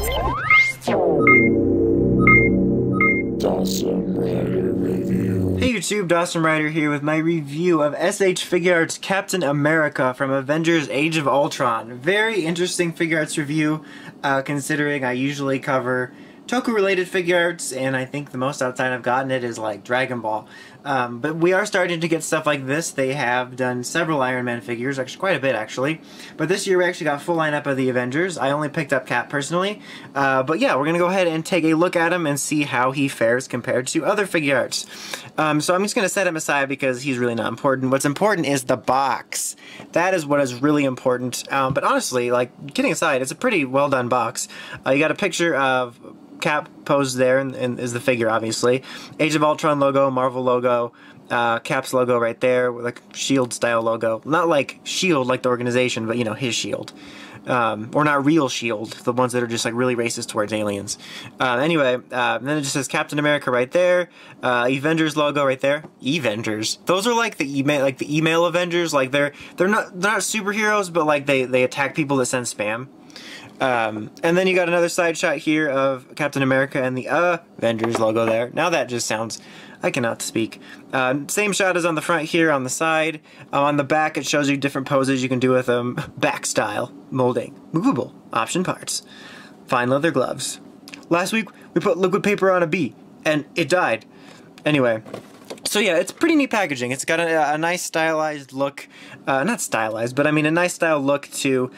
Hey YouTube, Dawson Ryder here with my review of S.H.Figuarts Captain America from Avengers Age of Ultron. Very interesting Figuarts review, considering I usually cover Toku-related Figuarts, and I think the most outside I've gotten it is like Dragon Ball. But we are starting to get stuff like this. They have done several Iron Man figures, actually quite a bit actually. But this year we actually got full lineup of the Avengers. I only picked up Cap personally. But yeah, we're going to go ahead and take a look at him and see how he fares compared to other Figuarts. So I'm just going to set him aside because he's really not important. What's important is the box. That is what is really important. But honestly, like, kidding aside, it's a pretty well done box. You got a picture of Cap posed there, and is the figure, obviously. Age of Ultron logo, Marvel logo, Cap's logo right there, like shield style logo. Not like shield like the organization, but you know, his shield. Or not real shield, the ones that are just like really racist towards aliens. Anyway, then it just says Captain America right there, Avengers logo right there. Avengers. Those are like the email Avengers. Like they're not superheroes, but like they attack people that send spam. And then you got another side shot here of Captain America and the Avengers logo there. Now that just sounds... I cannot speak. Same shot as on the front here on the side. On the back it shows you different poses you can do with them. Back style, molding, movable, option parts, fine leather gloves. Last week we put liquid paper on a bee and it died. Anyway. So yeah, it's pretty neat packaging. It's got a nice stylized look, not stylized, but I mean a nice style look to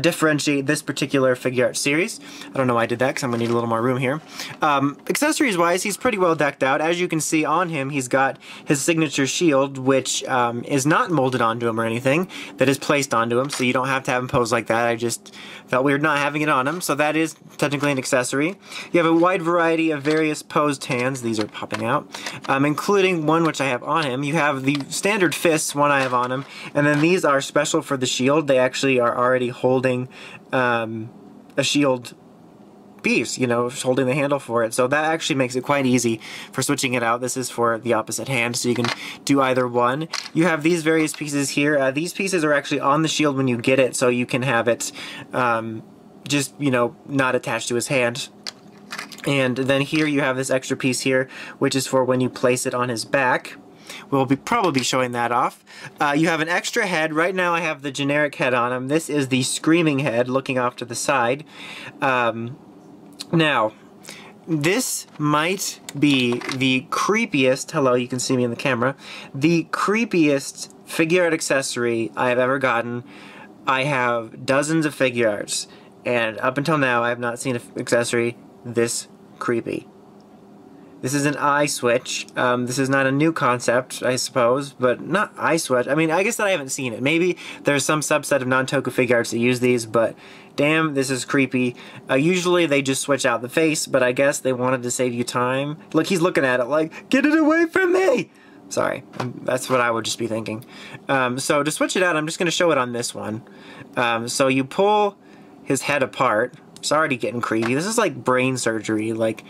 differentiate this particular Figuarts series. I don't know why I did that because I'm going to need a little more room here. Accessories wise, he's pretty well decked out. As you can see on him, he's got his signature shield, which is not molded onto him or anything, that is placed onto him, so you don't have to have him pose like that. I just felt weird not having it on him, so that is technically an accessory. You have a wide variety of various posed hands. These are popping out, including one which I have on him. You have the standard fists, one I have on him, and then these are special for the shield. They actually are already holding a shield piece, you know, holding the handle for it. So that actually makes it quite easy for switching it out. This is for the opposite hand, so you can do either one. You have these various pieces here. These pieces are actually on the shield when you get it, so you can have it just, you know, not attached to his hand. And then here you have this extra piece here, which is for when you place it on his back. We'll be probably showing that off. You have an extra head. Right now I have the generic head on him. This is the screaming head looking off to the side. Now, this might be the creepiest, hello, you can see me in the camera, the creepiest Figuart accessory I have ever gotten. I have dozens of Figuarts, and up until now I have not seen an accessory this creepy. This is an eye switch. This is not a new concept, I suppose, but not eye switch. I mean, I guess that I haven't seen it. Maybe there's some subset of non-Toku Figuarts that use these, but damn, this is creepy. Usually they just switch out the face, but I guess they wanted to save you time. Look, he's looking at it like, get it away from me! Sorry, that's what I would just be thinking. So to switch it out, I'm just going to show it on this one. So you pull his head apart. It's already getting creepy. This is like brain surgery, like,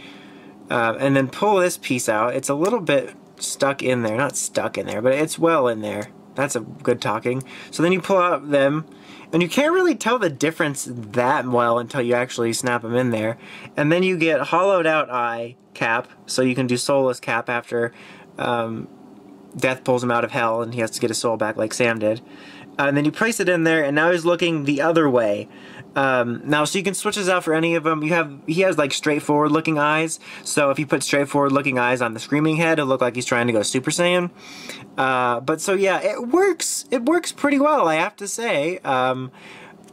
and then pull this piece out. It's a little bit stuck in there. Not stuck in there, but it's well in there. That's a good talking. So then you pull out them, and you can't really tell the difference that well until you actually snap them in there. And then you get hollowed out eye Cap, so you can do soulless Cap after Death pulls him out of hell and he has to get his soul back like Sam did. And then you place it in there, and now he's looking the other way. Now, so you can switch this out for any of them. He has like straightforward looking eyes, so if you put straightforward looking eyes on the screaming head, it'll look like he's trying to go Super Saiyan. But so yeah, it works pretty well, I have to say.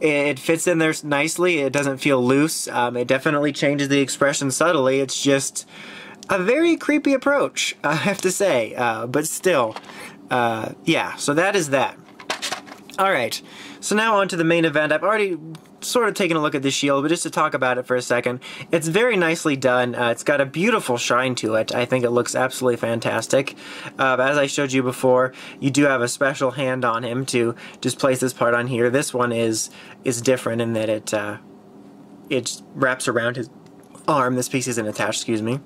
It fits in there nicely. It doesn't feel loose. It definitely changes the expression subtly. It's just a very creepy approach, I have to say. But still, yeah, so that is that. Alright, so now on to the main event. I've already sort of taken a look at the shield, but just to talk about it for a second, it's very nicely done. It's got a beautiful shine to it. I think it looks absolutely fantastic. As I showed you before, you do have a special hand on him to just place this part on here. This one is different in that it wraps around his arm. This piece isn't attached, excuse me.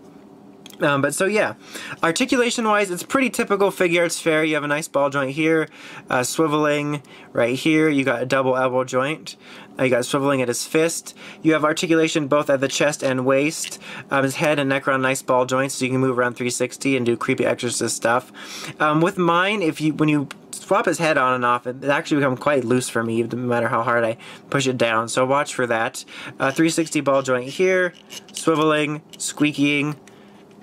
But so yeah, articulation-wise, it's pretty typical Figuarts fare. You have a nice ball joint here, swiveling right here. You got a double elbow joint. You got swiveling at his fist. You have articulation both at the chest and waist. His head and neck are on nice ball joints, so you can move around 360 and do creepy exorcist stuff. With mine, when you swap his head on and off, it actually becomes quite loose for me, no matter how hard I push it down. So watch for that. 360 ball joint here, swiveling, squeakying.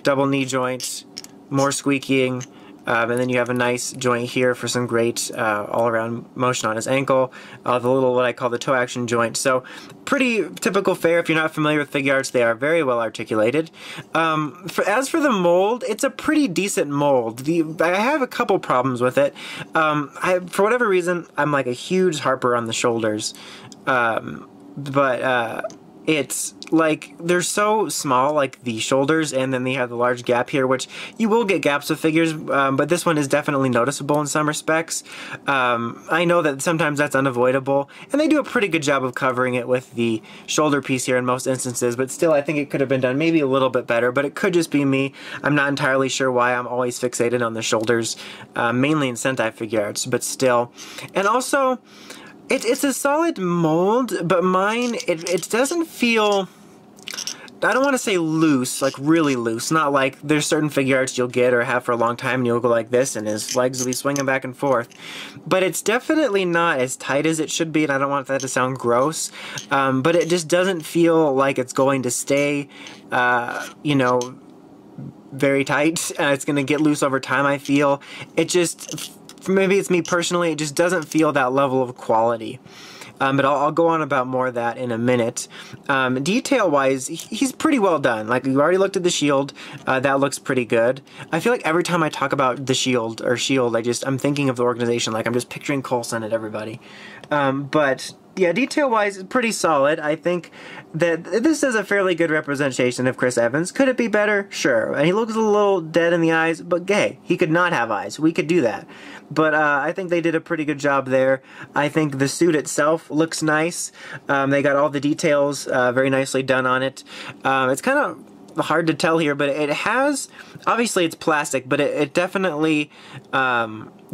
Double knee joint, more squeakying, and then you have a nice joint here for some great all-around motion on his ankle. The little, what I call the toe action joint. So pretty typical fare. If you're not familiar with Figuarts, they are very well articulated. As for the mold, it's a pretty decent mold. I have a couple problems with it. For whatever reason, I'm like a huge harper on the shoulders, it's like they're so small, like the shoulders, and then they have the large gap here, which you will get gaps with figures, but this one is definitely noticeable in some respects. I know that sometimes that's unavoidable, and they do a pretty good job of covering it with the shoulder piece here in most instances, but still I think it could have been done maybe a little bit better, but it could just be me. I'm not entirely sure why I'm always fixated on the shoulders, mainly in Sentai Figuarts, but still. And also, it's a solid mold, but mine, it doesn't feel, I don't want to say loose, like really loose, not like there's certain Figuarts you'll get or have for a long time and you'll go like this and his legs will be swinging back and forth. But it's definitely not as tight as it should be, and I don't want that to sound gross, but it just doesn't feel like it's going to stay, you know, very tight. It's going to get loose over time, I feel. It just, maybe it's me personally, it just doesn't feel that level of quality. But I'll go on about more of that in a minute. Detail-wise, he's pretty well done. Like, you already looked at the shield. That looks pretty good. I feel like every time I talk about the shield, or shield, I'm thinking of the organization. Like, I'm just picturing Coulson and everybody. But yeah, detail-wise, it's pretty solid. I think that this is a fairly good representation of Chris Evans. Could it be better? Sure. And he looks a little dead in the eyes, but hey, he could not have eyes. We could do that. But I think they did a pretty good job there. I think the suit itself looks nice. They got all the details very nicely done on it. It's kind of hard to tell here, but it has, obviously it's plastic, but it definitely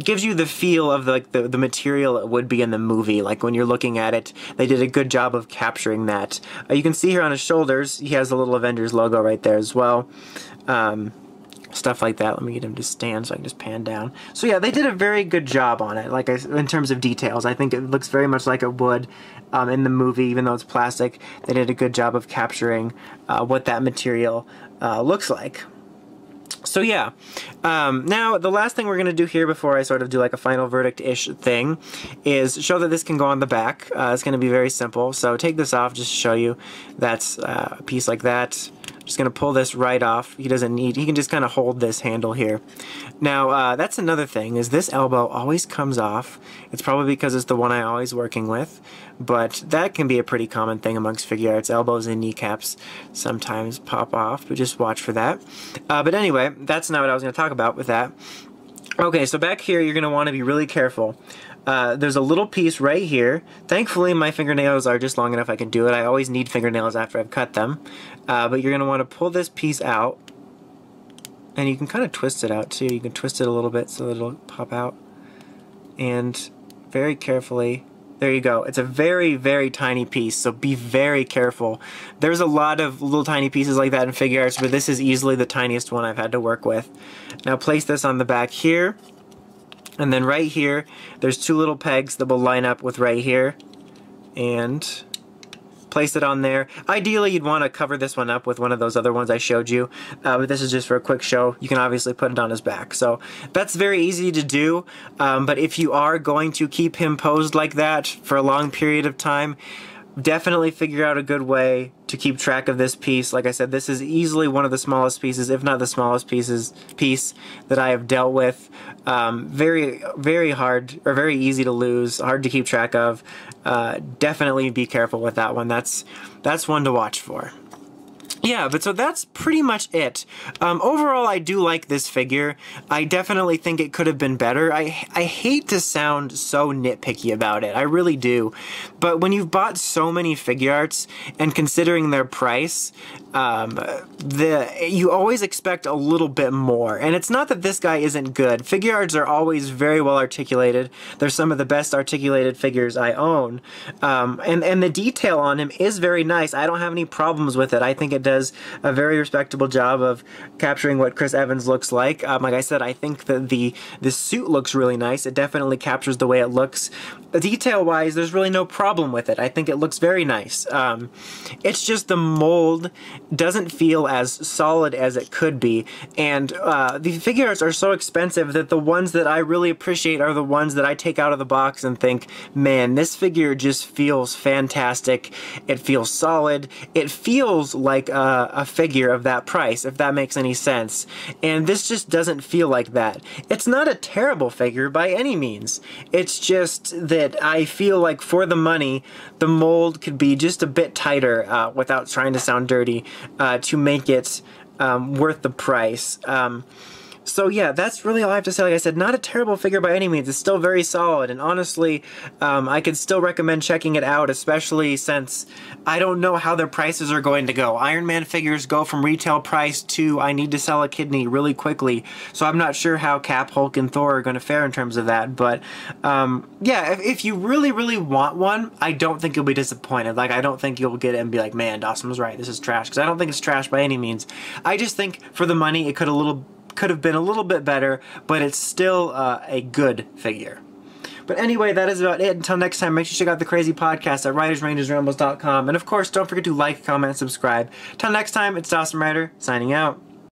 gives you the feel of the material it would be in the movie. Like when you're looking at it, they did a good job of capturing that. You can see here on his shoulders, he has a little Avengers logo right there as well. Stuff like that. Let me get him to stand so I can just pan down. So yeah, they did a very good job on it, like in terms of details. I think it looks very much like it would in the movie, even though it's plastic. They did a good job of capturing what that material looks like. So yeah, now the last thing we're going to do here before I sort of do like a final verdict-ish thing is show that this can go on the back. It's going to be very simple. So take this off just to show you that's a piece like that. Just going to pull this right off. He can just kind of hold this handle here. Now, that's another thing, is this elbow always comes off. It's probably because it's the one I'm always working with, but that can be a pretty common thing amongst Figuarts. Elbows and kneecaps sometimes pop off, but just watch for that. But anyway, that's not what I was going to talk about with that. Okay, so back here, you're going to want to be really careful. There's a little piece right here. Thankfully, my fingernails are just long enough I can do it. I always need fingernails after I've cut them. But you're going to want to pull this piece out. And you can kind of twist it out, too. You can twist it a little bit so that it'll pop out. And very carefully, there you go. It's a very, very tiny piece, so be very careful. There's a lot of little tiny pieces like that in Figuarts, but this is easily the tiniest one I've had to work with. Now place this on the back here. And then right here, there's two little pegs that will line up with right here. And place it on there. Ideally, you'd want to cover this one up with one of those other ones I showed you. But this is just for a quick show. You can obviously put it on his back. So that's very easy to do. But if you are going to keep him posed like that for a long period of time, definitely figure out a good way to keep track of this piece. Like I said, this is easily one of the smallest pieces, if not the smallest piece that I have dealt with. Very, very hard, or very easy to lose, hard to keep track of. Definitely be careful with that one. That's one to watch for. Yeah, but so that's pretty much it. Overall, I do like this figure. I definitely think it could have been better. I hate to sound so nitpicky about it. I really do. But when you've bought so many Figuarts, and considering their price, you always expect a little bit more. And it's not that this guy isn't good. Figuarts are always very well articulated. They're some of the best articulated figures I own. And the detail on him is very nice. I don't have any problems with it. I think it does a very respectable job of capturing what Chris Evans looks like. Like I said, I think that the suit looks really nice. It definitely captures the way it looks. Detail-wise, there's really no problem with it. I think it looks very nice. It's just the mold doesn't feel as solid as it could be, and the figures are so expensive that the ones that I really appreciate are the ones that I take out of the box and think, man, this figure just feels fantastic. It feels solid. It feels like a figure of that price, if that makes any sense. And this just doesn't feel like that. It's not a terrible figure by any means. It's just that I feel like for the money, the mold could be just a bit tighter, without trying to sound dirty, to make it worth the price. So yeah, that's really all I have to say. Like I said, not a terrible figure by any means. It's still very solid, and honestly, I could still recommend checking it out, especially since I don't know how their prices are going to go. Iron Man figures go from retail price to I need to sell a kidney really quickly, so I'm not sure how Cap, Hulk, and Thor are going to fare in terms of that, but yeah, if you really, really want one, I don't think you'll be disappointed. Like, I don't think you'll get it and be like, man, Dawson was right, this is trash, because I don't think it's trash by any means. I just think for the money, it could have been a little bit better, but it's still a good figure. But anyway, that is about it. Until next time, make sure you check out the Crazy Podcast at writersrangersrambles.com. And of course, don't forget to like, comment, and subscribe. Till next time, it's Dawson Ryder, signing out.